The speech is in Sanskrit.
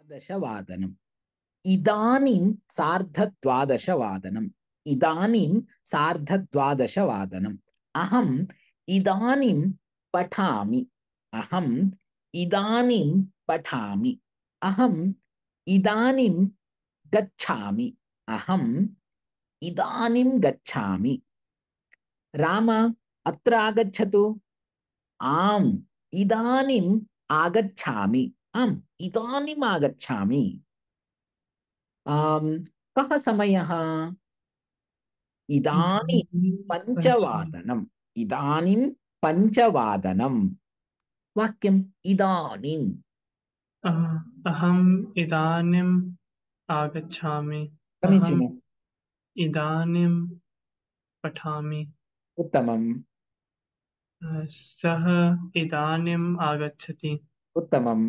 द्वादशवादनम् इदानीं सार्धद्वादशवादनम् इदानीं सार्धद्वादशवादनम् अहम् इदानीं पठामि अहम् इदानीं पठामि अहम् इदानीं गच्छामि अहम् इदानीं गच्छामि राम अत्र आगच्छतु आम् इदानीम् आगच्छामि आम् इदानीम् आगच्छामि आम् कः समयः इदानीं पञ्चवादनम् इदानीं पञ्चवादनम् वाक्यम् इदानीम् अहम् इदानीम् आगच्छामि अहम् समीचीनम् इदानीं पठामि उत्तमम् सः इदानीम् आगच्छति उत्तमम्